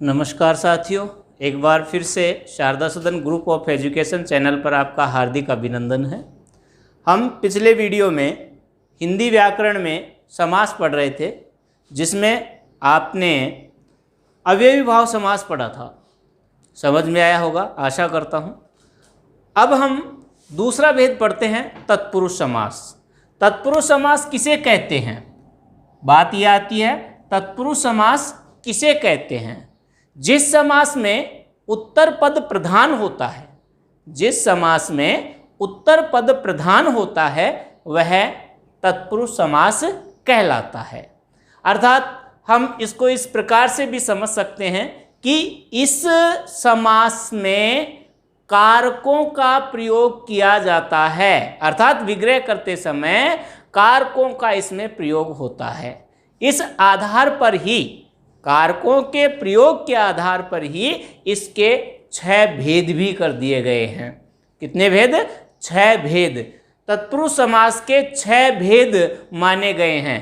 नमस्कार साथियों, एक बार फिर से शारदा सदन ग्रुप ऑफ एजुकेशन चैनल पर आपका हार्दिक अभिनंदन है। हम पिछले वीडियो में हिंदी व्याकरण में समास पढ़ रहे थे, जिसमें आपने अव्ययी भाव समास पढ़ा था। समझ में आया होगा, आशा करता हूँ। अब हम दूसरा भेद पढ़ते हैं, तत्पुरुष समास। तत्पुरुष समास किसे कहते हैं? बात यह आती है, तत्पुरुष समास किसे कहते हैं? जिस समास में उत्तर पद प्रधान होता है, जिस समास में उत्तर पद प्रधान होता है, वह तत्पुरुष समास कहलाता है। अर्थात हम इसको इस प्रकार से भी समझ सकते हैं कि इस समास में कारकों का प्रयोग किया जाता है, अर्थात विग्रह करते समय कारकों का इसमें प्रयोग होता है। इस आधार पर ही, कारकों के प्रयोग के आधार पर ही इसके 6 भेद भी कर दिए गए हैं। कितने भेद? 6 भेद। तत्पुरुष समास के 6 भेद माने गए हैं।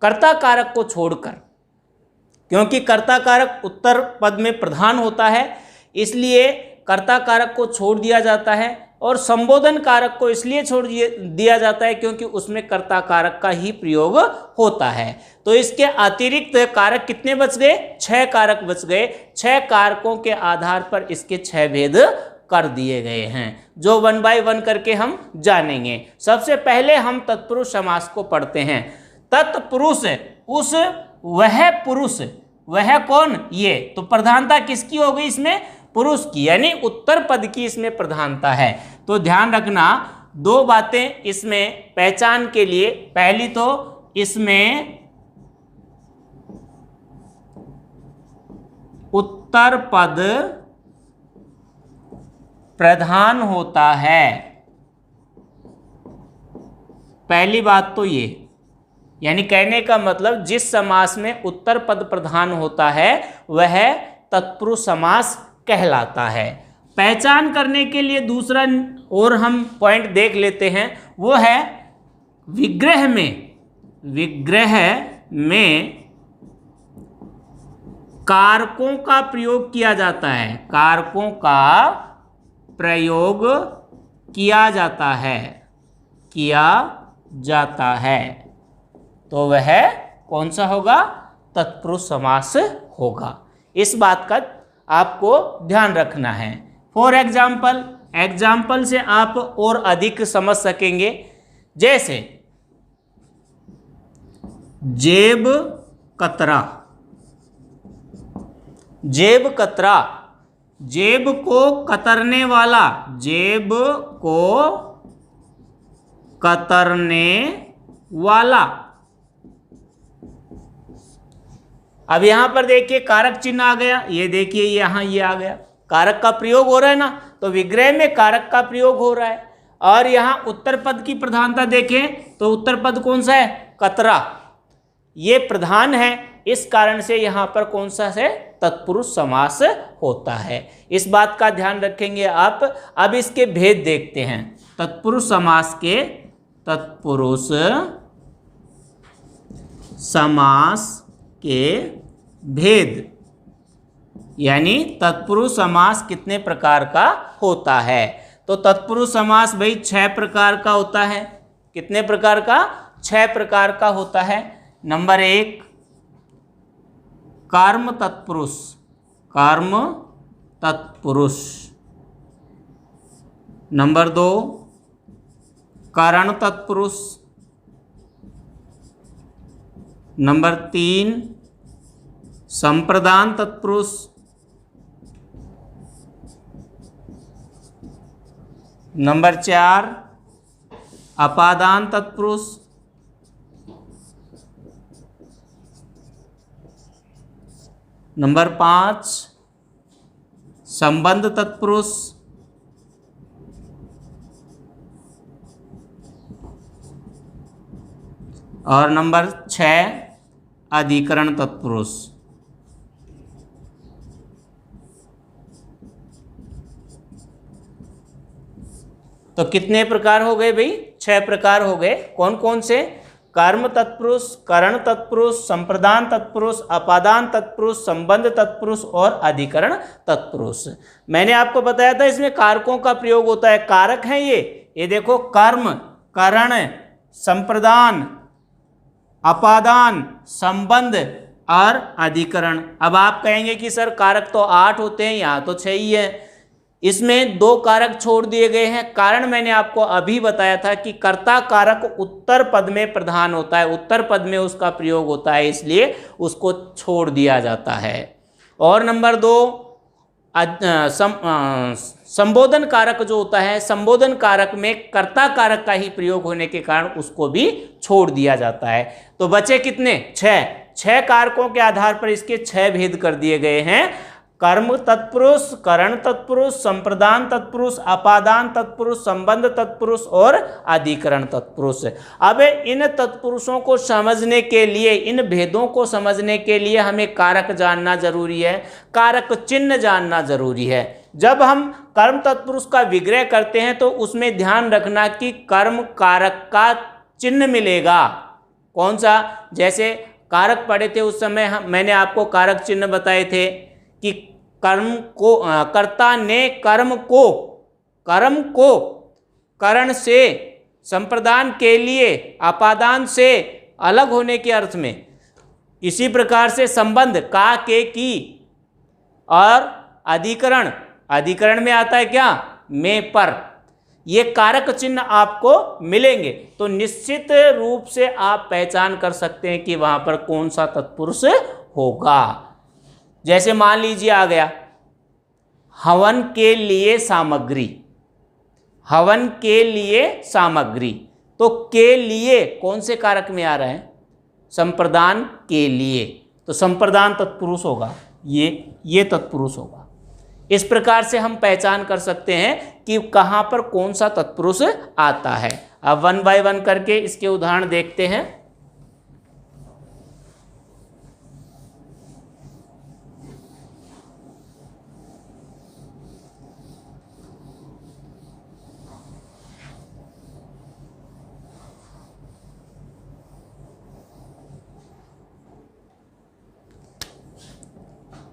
कर्ता कारक को छोड़कर, क्योंकि कर्ता कारक उत्तर पद में प्रधान होता है, इसलिए कर्ता कारक को छोड़ दिया जाता है, और संबोधन कारक को इसलिए छोड़ दिया जाता है क्योंकि उसमें कर्ता कारक का ही प्रयोग होता है। तो इसके अतिरिक्त कारक कितने बच गए? 6 कारक बच गए। 6 कारकों के आधार पर इसके 6 भेद कर दिए गए हैं, जो 1 बाय 1 करके हम जानेंगे। सबसे पहले हम तत्पुरुष समास को पढ़ते हैं। तत्पुरुष, उस वह पुरुष, वह कौन? ये तो प्रधानता किसकी हो गई इसमें? पुरुष की, यानी उत्तर पद की इसमें प्रधानता है। तो ध्यान रखना, 2 बातें इसमें पहचान के लिए। पहली तो इसमें उत्तर पद प्रधान होता है, पहली बात तो ये, यानी कहने का मतलब जिस समास में उत्तर पद प्रधान होता है वह तत्पुरुष समास कहलाता है। पहचान करने के लिए दूसरा और हम पॉइंट देख लेते हैं, वो है विग्रह में। विग्रह में कारकों का प्रयोग किया जाता है, कारकों का प्रयोग किया जाता है, किया जाता है, तो वह कौन सा होगा? तत्पुरुष समास होगा। इस बात का आपको ध्यान रखना है। फॉर एग्जाम्पल, एग्जाम्पल से आप और अधिक समझ सकेंगे। जैसे जेब कतरा, जेब कतरा, जेब को कतरने वाला, जेब को कतरने वाला। अब यहां पर देखिए कारक चिन्ह आ गया, ये देखिए यहां ये आ गया, कारक का प्रयोग हो रहा है ना, तो विग्रह में कारक का प्रयोग हो रहा है। और यहां उत्तर पद की प्रधानता देखें तो उत्तर पद कौन सा है? कतरा, ये प्रधान है, इस कारण से यहां पर कौन सा है? तत्पुरुष समास होता है। इस बात का ध्यान रखेंगे आप। अब इसके भेद देखते हैं, तत्पुरुष समास के, तत्पुरुष समास के भेद, यानी तत्पुरुष समास कितने प्रकार का होता है। तो तत्पुरुष समास भाई 6 प्रकार का होता है। कितने प्रकार का? 6 प्रकार का होता है। नंबर 1 कर्म तत्पुरुष, कर्म तत्पुरुष। नंबर 2 करण तत्पुरुष। नंबर 3 संप्रदान तत्पुरुष। नंबर 4 अपादान तत्पुरुष। नंबर 5 संबंध तत्पुरुष। और नंबर 6 अधिकरण तत्पुरुष। तो कितने प्रकार हो गए भाई? 6 प्रकार हो गए। कौन कौन से? कर्म तत्पुरुष, करण तत्पुरुष, संप्रदान तत्पुरुष, अपादान तत्पुरुष, संबंध तत्पुरुष और अधिकरण तत्पुरुष। मैंने आपको बताया था इसमें कारकों का प्रयोग होता है। कारक हैं ये देखो, कर्म, करण, संप्रदान, अपादान, संबंध और अधिकरण। अब आप कहेंगे कि सर कारक तो 8 होते हैं, यहाँ तो 6 ही है। इसमें 2 कारक छोड़ दिए गए हैं। कारण मैंने आपको अभी बताया था कि कर्ता कारक उत्तर पद में प्रधान होता है, उत्तर पद में उसका प्रयोग होता है, इसलिए उसको छोड़ दिया जाता है। और नंबर 2, संबोधन कारक जो होता है, संबोधन कारक में कर्ता कारक का ही प्रयोग होने के कारण उसको भी छोड़ दिया जाता है। तो बचे कितने? 6 कारकों के आधार पर इसके 6 भेद कर दिए गए हैं। कर्म तत्पुरुष, करण तत्पुरुष, संप्रदान तत्पुरुष, अपादान तत्पुरुष, संबंध तत्पुरुष और अधिकरण तत्पुरुष। अब इन तत्पुरुषों को समझने के लिए, इन भेदों को समझने के लिए हमें कारक जानना जरूरी है, कारक चिन्ह जानना जरूरी है। जब हम कर्म तत्पुरुष का विग्रह करते हैं तो उसमें ध्यान रखना कि कर्म कारक का चिन्ह मिलेगा। कौन सा? जैसे कारक पढ़े थे उस समय मैंने आपको कारक चिन्ह बताए थे कि कर्म को, कर्ता ने कर्म को करण से, संप्रदान के लिए अपादान से अलग होने के अर्थ में। इसी प्रकार से संबंध का, के, की, और अधिकरण में आता है क्या? में, पर। ये कारक चिन्ह आपको मिलेंगे तो निश्चित रूप से आप पहचान कर सकते हैं कि वहां पर कौन सा तत्पुरुष होगा। जैसे मान लीजिए आ गया हवन के लिए सामग्री, हवन के लिए सामग्री, तो के लिए कौन से कारक में आ रहा है? संप्रदान के लिए, तो संप्रदान तत्पुरुष होगा, ये तत्पुरुष होगा। इस प्रकार से हम पहचान कर सकते हैं कि कहाँ पर कौन सा तत्पुरुष आता है। अब 1 बाय 1 करके इसके उदाहरण देखते हैं।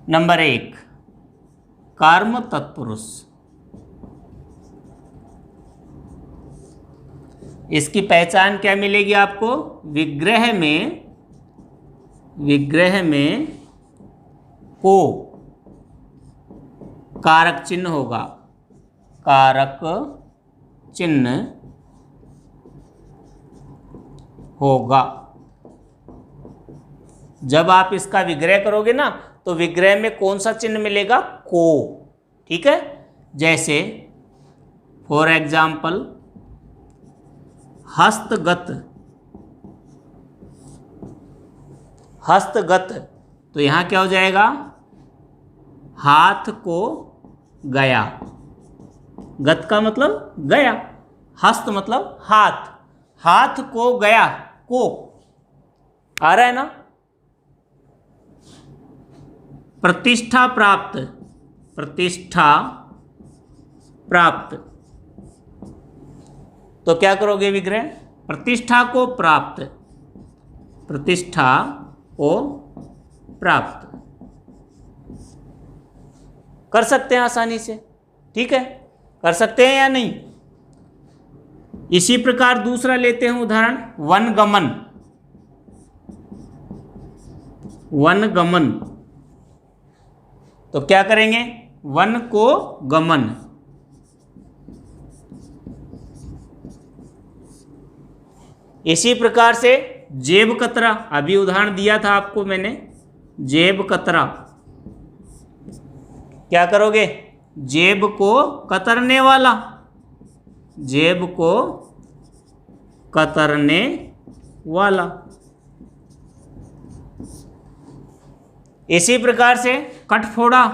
नंबर 1, कर्म तत्पुरुष। इसकी पहचान क्या मिलेगी आपको? विग्रह में को कारक चिन्ह होगा, कारक चिन्ह होगा। जब आप इसका विग्रह करोगे ना तो विग्रह में कौन सा चिन्ह मिलेगा? को। ठीक है। जैसे फॉर एग्जाम्पल हस्तगत, तो यहां क्या हो जाएगा? हाथ को गया। गत का मतलब गया, हस्त मतलब हाथ, हाथ को गया, को आ रहा है ना। प्रतिष्ठा प्राप्त, तो क्या करोगे विग्रह? प्रतिष्ठा को प्राप्त कर सकते हैं आसानी से। ठीक है, कर सकते हैं या नहीं? इसी प्रकार दूसरा लेते हैं उदाहरण, वनगमन। तो क्या करेंगे? वन को गमन। इसी प्रकार से जेब कतरा, अभी उदाहरण दिया था आपको मैंने, जेब कतरा। क्या करोगे? जेब को कतरने वाला, जेब को कतरने वाला। इसी प्रकार से कटफोड़ा,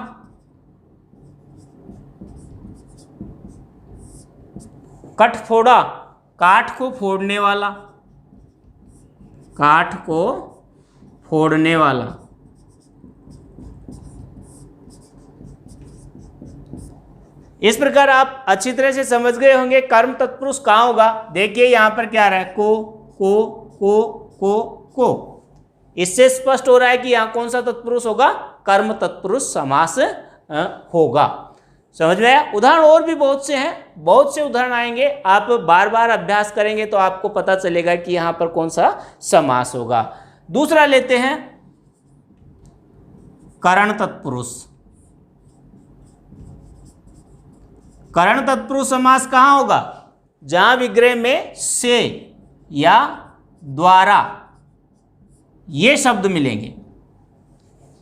काठ को फोड़ने वाला, काठ को फोड़ने वाला। इस प्रकार आप अच्छी तरह से समझ गए होंगे कर्म तत्पुरुष कहाँ होगा। देखिए यहां पर क्या आ रहा है? को, को। इससे स्पष्ट हो रहा है कि यहाँ कौन सा तत्पुरुष होगा, कर्म तत्पुरुष समास होगा। समझ में आया। उदाहरण और भी बहुत से हैं, बहुत से उदाहरण आएंगे, आप बार बार अभ्यास करेंगे तो आपको पता चलेगा कि यहाँ पर कौन सा समास होगा। दूसरा लेते हैं करण तत्पुरुष। करण तत्पुरुष समास कहाँ होगा, जहां विग्रह में से या द्वारा ये शब्द मिलेंगे,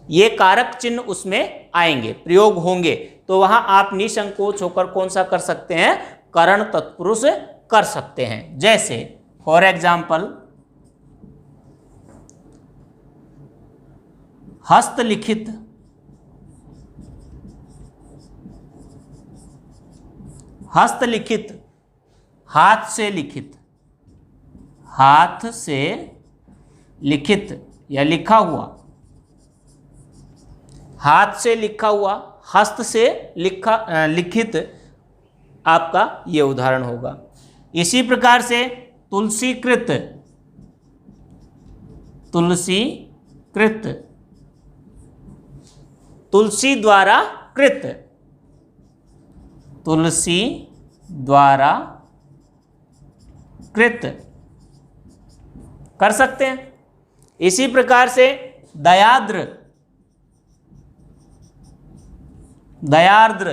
ये कारक चिन्ह उसमें आएंगे, प्रयोग होंगे, तो वहां आप निसंकोच होकर कौन सा कर सकते हैं, करण तत्पुरुष कर सकते हैं। जैसे फॉर एग्जाम्पल हस्तलिखित, हस्तलिखित हाथ से लिखित, हाथ से लिखित या लिखा हुआ, हाथ से लिखा हुआ, हस्त से लिखित आपका ये उदाहरण होगा। इसी प्रकार से तुलसीकृत, तुलसीकृत, तुलसी द्वारा कृत, तुलसी द्वारा कृत कर सकते हैं। इसी प्रकार से दयाद्र, दयार्द्र,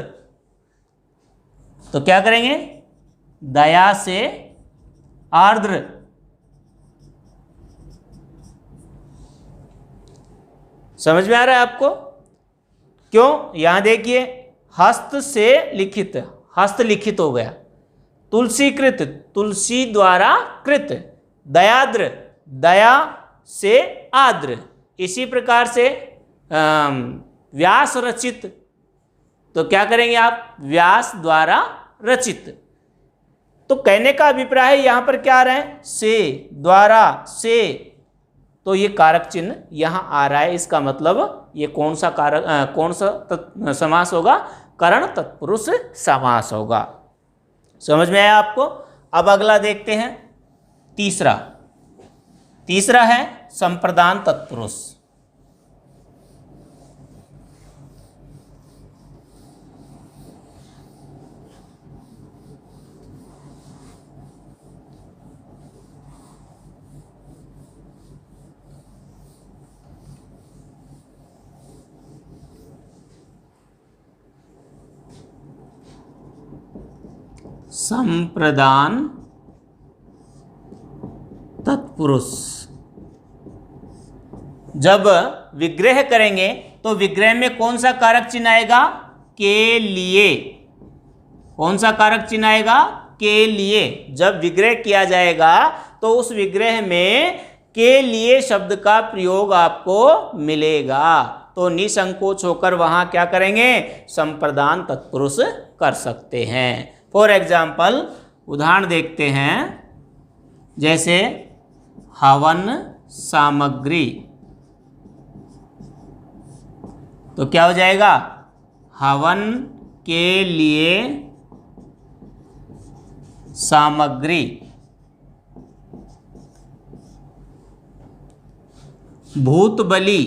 तो क्या करेंगे, दया से आर्द्र। समझ में आ रहा है आपको? क्यों, यहां देखिए हस्त से लिखित, हस्तलिखित हो गया, तुलसीकृत, तुलसी द्वारा कृत, दयाद्र, दया से आद्र। इसी प्रकार से व्यास रचित, तो क्या करेंगे आप, व्यास द्वारा रचित। तो कहने का अभिप्राय है यहां पर क्या आ रहा है, से, द्वारा, से, तो ये कारक चिन्ह यहां आ रहा है। इसका मतलब ये कौन सा कारक, कौन सा समास होगा, करण तत्पुरुष समास होगा। समझ में आया आपको? अब अगला देखते हैं, तीसरा। तीसरा है संप्रदान तत्पुरुष। संप्रदान तत्पुरुष, जब विग्रह करेंगे तो विग्रह में कौन सा कारक चिन्ह आएगा, के लिए। कौन सा कारक चिन्ह आएगा, के लिए। जब विग्रह किया जाएगा तो उस विग्रह में के लिए शब्द का प्रयोग आपको मिलेगा, तो निसंकोच होकर वहां क्या करेंगे, संप्रदान तत्पुरुष कर सकते हैं। फॉर एग्जाम्पल उदाहरण देखते हैं, जैसे हवन सामग्री, तो क्या हो जाएगा, हवन के लिए सामग्री। भूत बलि,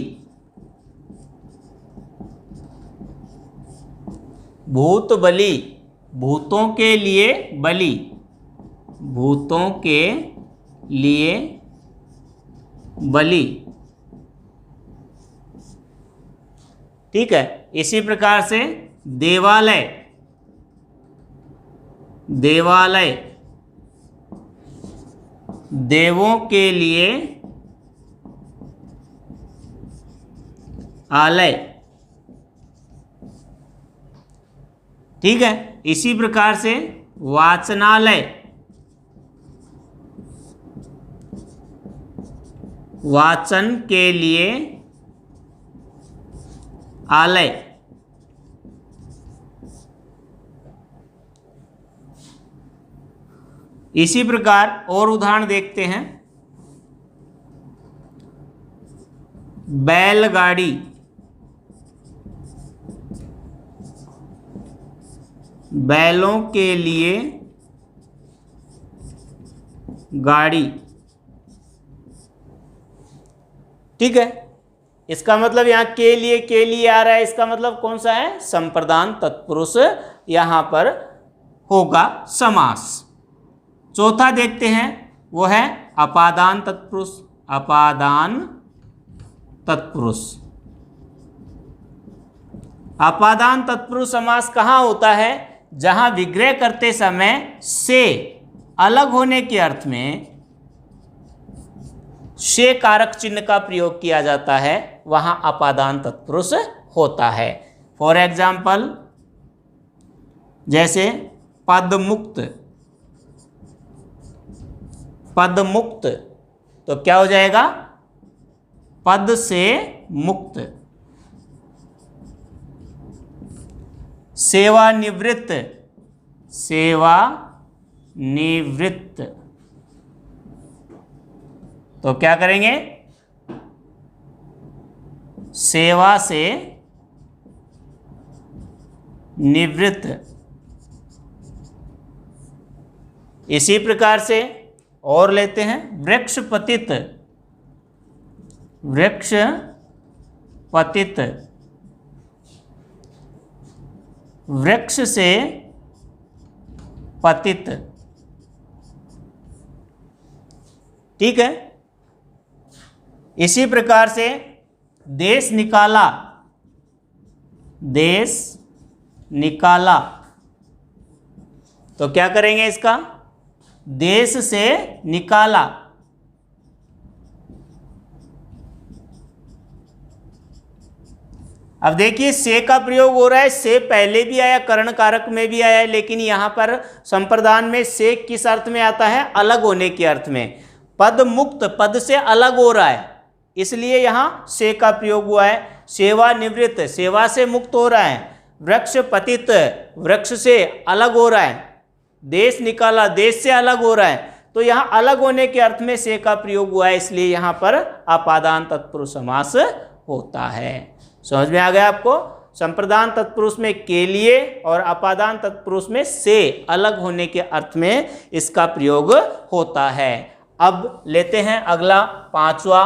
भूत बलि, भूतों के लिए बलि, भूतों के लिए बलि। ठीक है। इसी प्रकार से देवालय, देवालय, देवों के लिए आलय। ठीक है। इसी प्रकार से वाचनालय, वाचन के लिए आलय। इसी प्रकार और उदाहरण देखते हैं, बैलगाड़ी, बैलों के लिए गाड़ी। ठीक है, इसका मतलब यहाँ के लिए आ रहा है, इसका मतलब कौन सा है, संप्रदान तत्पुरुष यहाँ पर होगा समास। चौथा देखते हैं, वो है अपादान तत्पुरुष। अपादान तत्पुरुष, अपादान तत्पुरुष समास कहाँ होता है, जहां विग्रह करते समय से अलग होने के अर्थ में से कारक चिन्ह का प्रयोग किया जाता है, वहां अपादान तत्पुरुष होता है। फॉर एग्जाम्पल, जैसे पदमुक्त, पदमुक्त तो क्या हो जाएगा, पद से मुक्त। सेवानिवृत्त, सेवानिवृत्त तो क्या करेंगे, सेवा से निवृत्त। इसी प्रकार से और लेते हैं, वृक्ष पतित, वृक्ष पतित, वृक्ष से पतित। ठीक है, इसी प्रकार से देश निकाला, देश निकाला तो क्या करेंगे, इसका देश से निकाला। अब देखिए से का प्रयोग हो रहा है, से पहले भी आया, कर्ण कारक में भी आया है, लेकिन यहां पर संप्रदान में से किस अर्थ में आता है, अलग होने के अर्थ में। पद मुक्त, पद से अलग हो रहा है, इसलिए यहां से का प्रयोग हुआ है। सेवा निवृत्त, सेवा से मुक्त हो रहा है। वृक्ष पतित, वृक्ष से अलग हो रहा है। देश निकाला, देश से अलग हो रहा है। तो यहाँ अलग होने के अर्थ में से का प्रयोग हुआ है, इसलिए यहाँ पर अपादान तत्पुरुष समास होता है। समझ में आ गया आपको, संप्रदान तत्पुरुष में के लिए और अपादान तत्पुरुष में से अलग होने के अर्थ में इसका प्रयोग होता है। अब लेते हैं अगला पांचवा,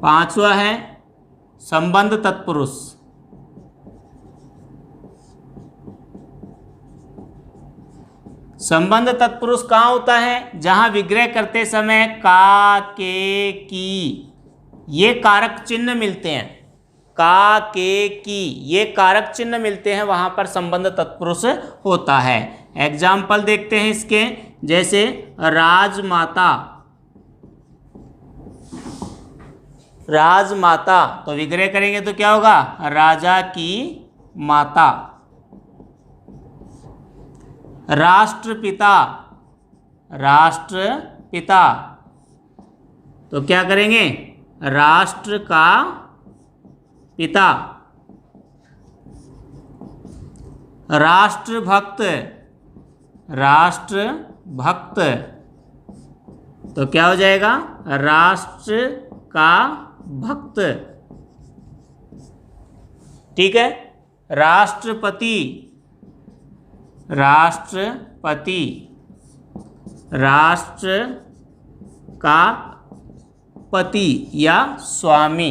पांचवा है संबंध तत्पुरुष। संबंध तत्पुरुष कहाँ होता है, जहां विग्रह करते समय का, के, की ये कारक चिन्ह मिलते हैं। का, के, की ये कारक चिन्ह मिलते हैं, वहां पर संबंध तत्पुरुष होता है। एग्जाम्पल देखते हैं इसके, जैसे राजमाता, राजमाता तो विग्रह करेंगे तो क्या होगा, राजा की माता। राष्ट्रपिता, राष्ट्रपिता तो क्या करेंगे, राष्ट्र का पिता। राष्ट्रभक्त, राष्ट्रभक्त तो क्या हो जाएगा, राष्ट्र का भक्त। ठीक है, राष्ट्रपति, राष्ट्रपति राष्ट्र का पति या स्वामी।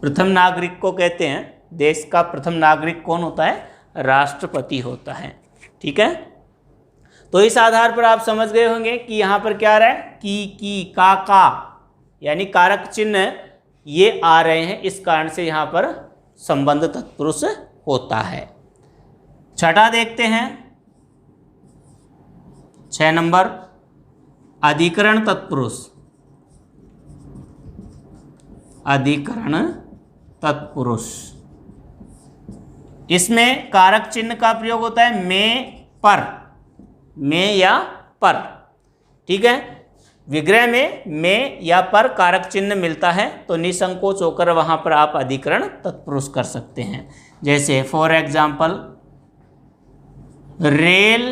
प्रथम नागरिक को कहते हैं, देश का प्रथम नागरिक कौन होता है, राष्ट्रपति होता है। ठीक है, तो इस आधार पर आप समझ गए होंगे कि यहाँ पर क्या आ रहा है, की, का यानी कारक चिन्ह ये आ रहे हैं, इस कारण से यहाँ पर संबंध तत्पुरुष होता है। छठा देखते हैं, 6 नंबर अधिकरण तत्पुरुष। अधिकरण तत्पुरुष, इसमें कारक चिन्ह का प्रयोग होता है में, पर, में या पर। ठीक है, विग्रह में या पर कारक चिन्ह मिलता है तो निसंकोच होकर वहां पर आप अधिकरण तत्पुरुष कर सकते हैं। जैसे फॉर एग्जाम्पल, रेल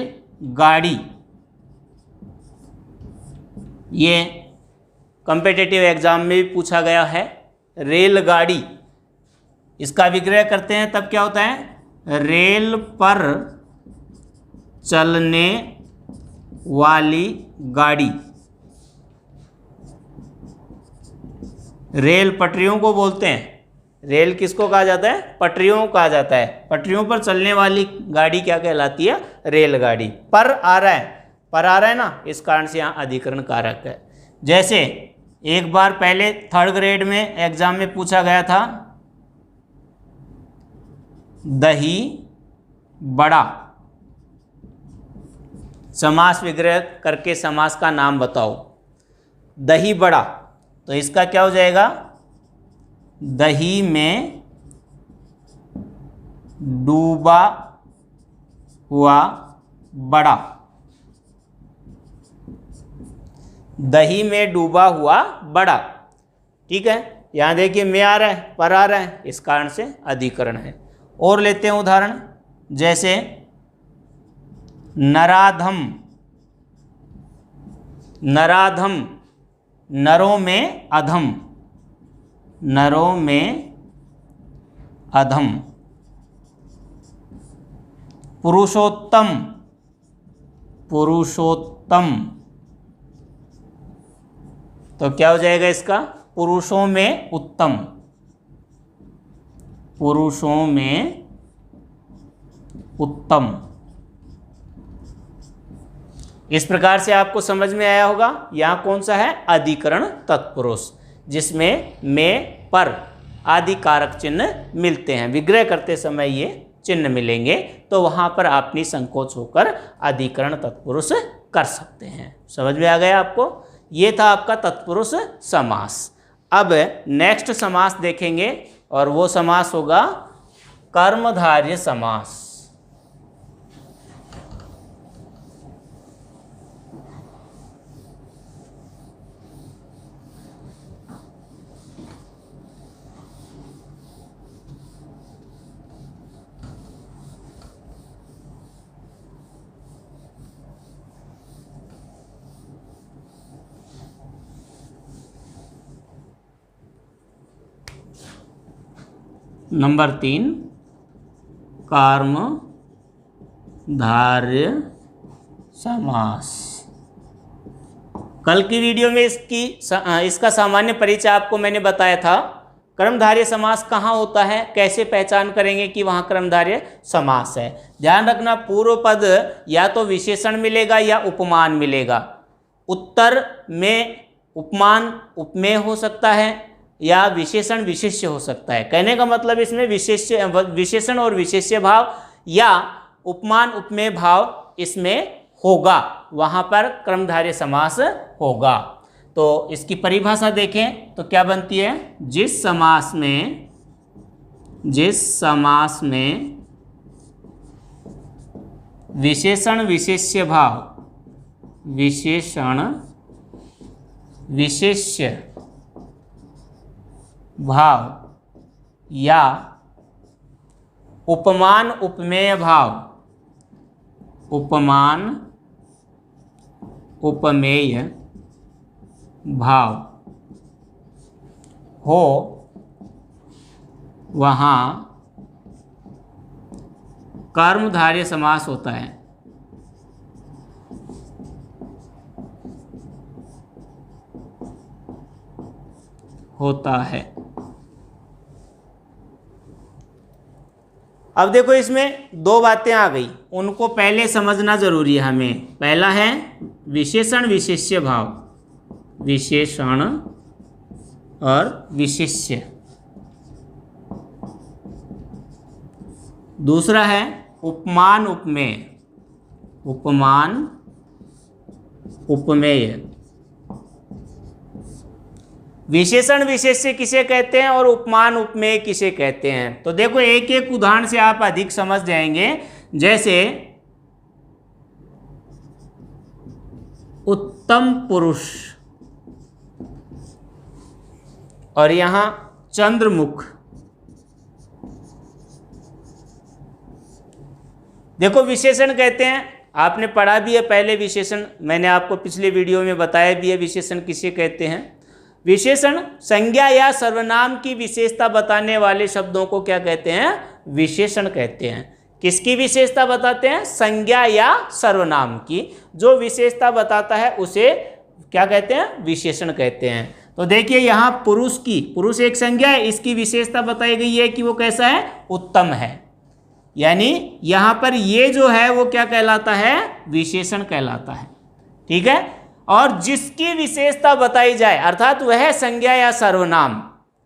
गाड़ी, ये कॉम्पिटिटिव एग्जाम में भी पूछा गया है। रेलगाड़ी, इसका विग्रह करते हैं तब क्या होता है, रेल पर चलने वाली गाड़ी। रेल पटरियों को बोलते हैं। रेल किसको कहा जाता है, पटरियों को कहा जाता है। पटरियों पर चलने वाली गाड़ी क्या कहलाती है, रेलगाड़ी। पर आ रहा है, पर आ रहा है ना, इस कारण से यहाँ अधिकरण कारक है। जैसे एक बार पहले 3rd ग्रेड में एग्जाम में पूछा गया था, दही बड़ा, समास विग्रह करके समास का नाम बताओ। दही बड़ा, तो इसका क्या हो जाएगा, दही में डूबा हुआ बड़ा। दही में डूबा हुआ बड़ा, ठीक है। यहां देखिए में आ रहा है, पर आ रहा है, इस कारण से अधिकरण है। और लेते हैं उदाहरण, जैसे नराधम, नराधम, नरों में अधम, नरों में अधम। पुरुषोत्तम, पुरुषोत्तम, तो क्या हो जाएगा इसका, पुरुषों में उत्तम, पुरुषों में उत्तम। इस प्रकार से आपको समझ में आया होगा। यहां कौन सा है, अधिकरण तत्पुरुष, जिसमें में, पर आदि कारक चिन्ह मिलते हैं। विग्रह करते समय ये चिन्ह मिलेंगे, तो वहां पर आप निसंकोच होकर अधिकरण तत्पुरुष कर सकते हैं। समझ में आ गया आपको। ये था आपका तत्पुरुष समास। अब नेक्स्ट समास देखेंगे, और वो समास होगा कर्मधारय समास। नंबर 3, कर्मधारय समास। कल की वीडियो में इसका सामान्य परिचय आपको मैंने बताया था। कर्मधारय समास कहाँ होता है, कैसे पहचान करेंगे कि वहाँ कर्मधारय समास है। ध्यान रखना, पूर्व पद या तो विशेषण मिलेगा या उपमान मिलेगा। उत्तर में उपमान उपमेय हो सकता है, या विशेषण विशेष्य हो सकता है। कहने का मतलब इसमें विशेषण और विशेष्य भाव या उपमान उपमेय भाव इसमें होगा, वहां पर कर्मधारय समास होगा। तो इसकी परिभाषा देखें तो क्या बनती है, जिस समास में विशेषण विशेष्य भाव, विशेषण विशेष्य भाव या उपमान उपमेय भाव, उपमान उपमेय भाव हो, वहाँ कर्मधारय समास होता है। अब देखो, इसमें दो बातें आ गई, उनको पहले समझना जरूरी है हमें। पहला है विशेषण विशेष्य भाव, विशेषण और विशेष्य। दूसरा है उपमान उपमेय, उपमान उपमेय। विशेषण विशेष्य किसे कहते हैं और उपमान उपमेय किसे कहते हैं, तो देखो एक एक उदाहरण से आप अधिक समझ जाएंगे। जैसे उत्तम पुरुष, और यहां चंद्रमुख। देखो विशेषण कहते हैं, आपने पढ़ा भी है पहले विशेषण, मैंने आपको पिछले वीडियो में बताया भी है विशेषण किसे कहते हैं। विशेषण संज्ञा या सर्वनाम की विशेषता बताने वाले शब्दों को क्या कहते हैं? विशेषण कहते हैं। किसकी विशेषता बताते हैं? संज्ञा या सर्वनाम की जो विशेषता बताता है उसे क्या कहते हैं? विशेषण कहते हैं। तो देखिए यहाँ पुरुष की, पुरुष एक संज्ञा है, इसकी विशेषता बताई गई है कि वो कैसा है? उत्तम है। यानी यहाँ पर ये जो है वो क्या कहलाता है? विशेषण कहलाता है। ठीक है। और जिसकी विशेषता बताई जाए, अर्थात वह संज्ञा या सर्वनाम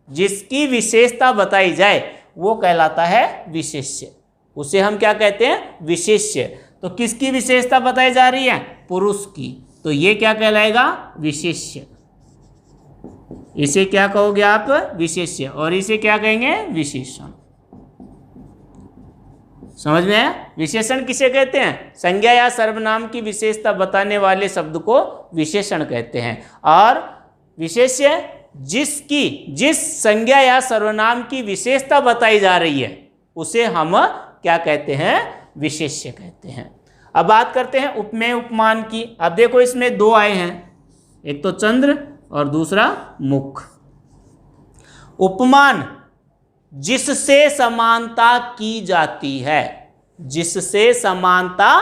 जिसकी विशेषता बताई जाए वो कहलाता है विशेष्य। उसे हम क्या कहते हैं? विशेष्य। तो किसकी विशेषता बताई जा रही है? पुरुष की, तो ये क्या कहलाएगा? विशेष्य। इसे क्या कहोगे आप? विशेष्य। और इसे क्या कहेंगे? विशेषण। समझ में आया? विशेषण किसे कहते हैं? संज्ञा या सर्वनाम की विशेषता बताने वाले शब्द को विशेषण कहते हैं। और विशेष्य जिस संज्ञा या सर्वनाम की विशेषता बताई जा रही है उसे हम क्या कहते हैं? विशेष्य कहते हैं। अब बात करते हैं उपमेय उपमान की। अब देखो इसमें दो आए हैं, एक तो चंद्र और दूसरा मुख। उपमान जिससे समानता की जाती है, जिससे समानता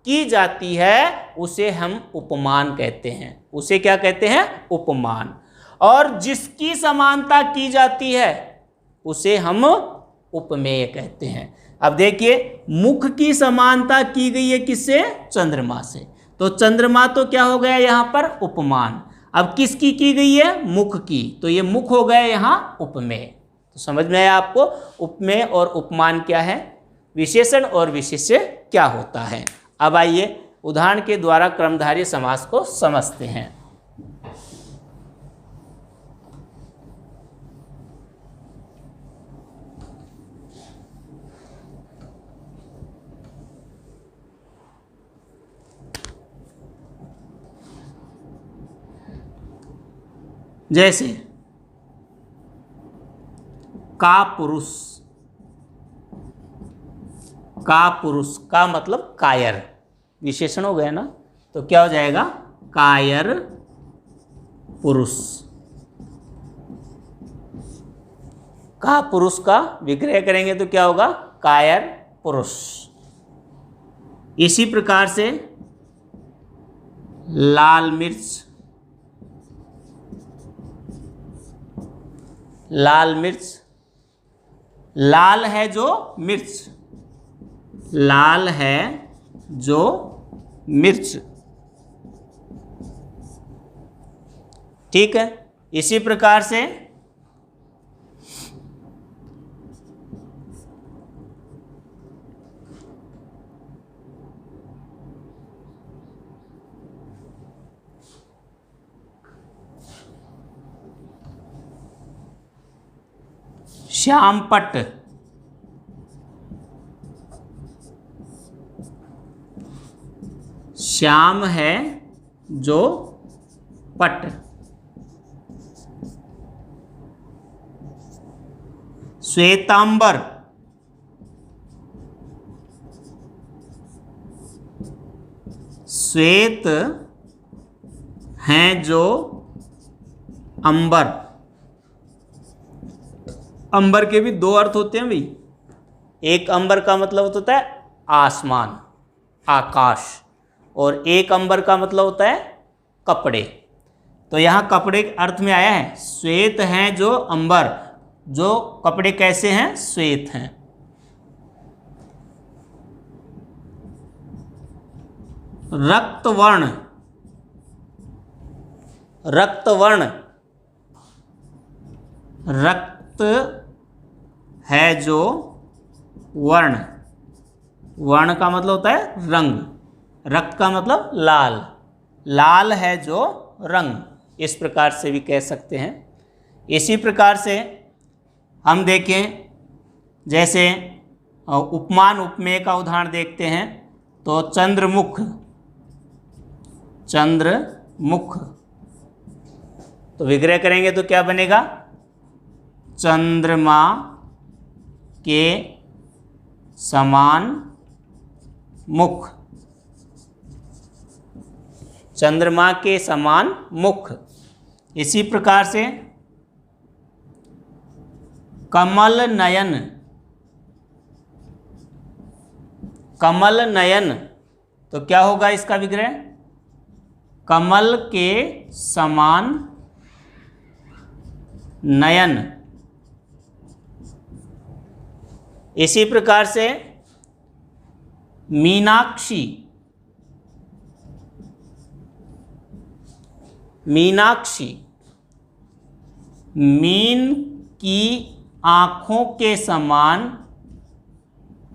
की जाती है उसे हम उपमान कहते हैं। उसे क्या कहते हैं? उपमान। और जिसकी समानता की जाती है उसे हम उपमेय कहते हैं। अब देखिए मुख की समानता की गई है किससे? चंद्रमा से, तो चंद्रमा तो क्या हो गया यहाँ पर? उपमान। अब किसकी की गई है? मुख की, तो ये मुख हो गया यहाँ उपमेय। तो समझ में आया आपको उपमेय और उपमान क्या है, विशेषण और विशेष्य क्या होता है। अब आइए उदाहरण के द्वारा क्रमधारय समास को समझते हैं। जैसे का पुरुष, का पुरुष, का मतलब कायर, विशेषण हो गया ना, तो क्या हो जाएगा? कायर पुरुष। का पुरुष का विग्रह करेंगे तो क्या होगा? कायर पुरुष। इसी प्रकार से लाल मिर्च, लाल मिर्च, लाल है जो मिर्च, लाल है जो मिर्च। ठीक है। इसी प्रकार से श्यामपट्ट, श्याम है जो पट। श्वेतांबर, श्वेत हैं जो अंबर। अंबर के भी दो अर्थ होते हैं भाई। एक अंबर का मतलब होता है आसमान, आकाश, और एक अंबर का मतलब होता है कपड़े। तो यहाँ कपड़े के अर्थ में आया है श्वेत हैं जो अंबर, जो कपड़े कैसे हैं? श्वेत हैं। रक्तवर्ण, रक्तवर्ण, रक्त है जो वर्ण, वर्ण का मतलब होता है रंग, रक्त का मतलब लाल, लाल है जो रंग, इस प्रकार से भी कह सकते हैं। इसी प्रकार से हम देखें, जैसे उपमान उपमेय का उदाहरण देखते हैं, तो चंद्रमुख, चंद्रमुख, तो विग्रह करेंगे तो क्या बनेगा? चंद्रमा के समान मुख, चंद्रमा के समान मुख। इसी प्रकार से कमल नयन, कमल नयन, तो क्या होगा इसका विग्रह? कमल के समान नयन। इसी प्रकार से मीनाक्षी, मीनाक्षी, मीन की आँखों के समान,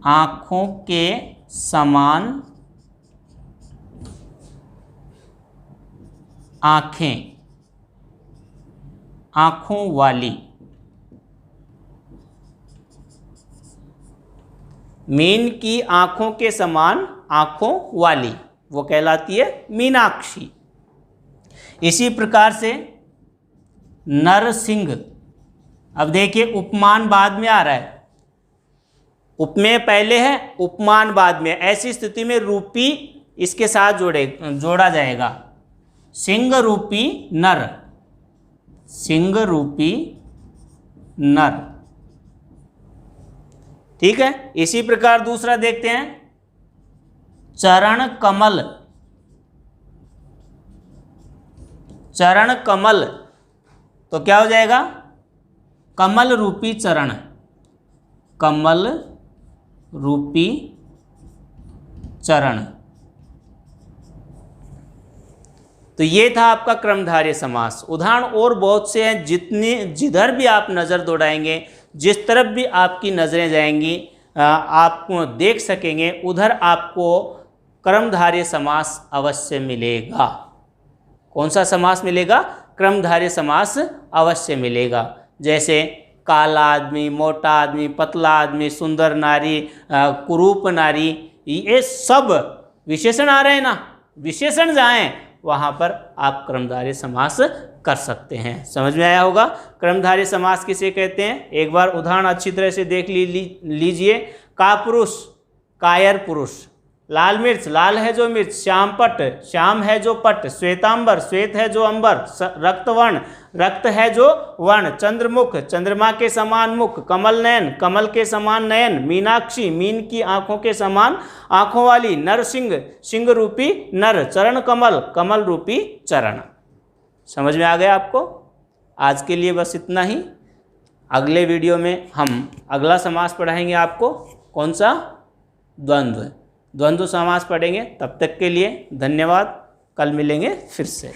आँखों के समान आँखें, आँखों वाली। मीन की आँखों के समान आँखों वाली, वो कहलाती है मीनाक्षी। इसी प्रकार से नरसिंह, अब देखिए उपमान बाद में आ रहा है, उपमेय पहले है, उपमान बाद में। ऐसी स्थिति में रूपी इसके साथ जोड़ा जाएगा। सिंह रूपी नर, सिंह रूपी नर, ठीक है। इसी प्रकार दूसरा देखते हैं, चरण कमल, चरण कमल, तो क्या हो जाएगा? कमल रूपी चरण, कमल रूपी चरण। तो ये था आपका क्रमधारय समास। उदाहरण और बहुत से हैं, जिधर भी आप नज़र दौड़ाएंगे, जिस तरफ भी आपकी नज़रें जाएंगी, आपको देख सकेंगे, उधर आपको क्रमधारय समास अवश्य मिलेगा। कौन सा समास मिलेगा? क्रमधारय समास अवश्य मिलेगा। जैसे काला आदमी, मोटा आदमी, पतला आदमी, सुंदर नारी, कुरूप नारी, ये सब विशेषण आ रहे हैं ना। विशेषण जाएं वहाँ पर आप क्रमधारय समास कर सकते हैं। समझ में आया होगा क्रमधारय समास किसे कहते हैं? एक बार उदाहरण अच्छी तरह से देख लीजिए। कापुरुष, कायर पुरुष। लाल मिर्च, लाल है जो मिर्च। श्यामपट, श्याम है जो पट। श्वेतांबर, श्वेत है जो अंबर। रक्तवर्ण, रक्त है जो वर्ण। चंद्रमुख, चंद्रमा के समान मुख। कमल नयन, कमल के समान नयन। मीनाक्षी, मीन की आंखों के समान आंखों वाली। नरसिंह, सिंह रूपी नर। चरण कमल, कमल रूपी चरण। समझ में आ गया आपको? आज के लिए बस इतना ही। अगले वीडियो में हम अगला समास पढ़ाएंगे आपको। कौन सा? द्वंद्व। द्वंद्व समास पढ़ेंगे। तब तक के लिए धन्यवाद। कल मिलेंगे फिर से।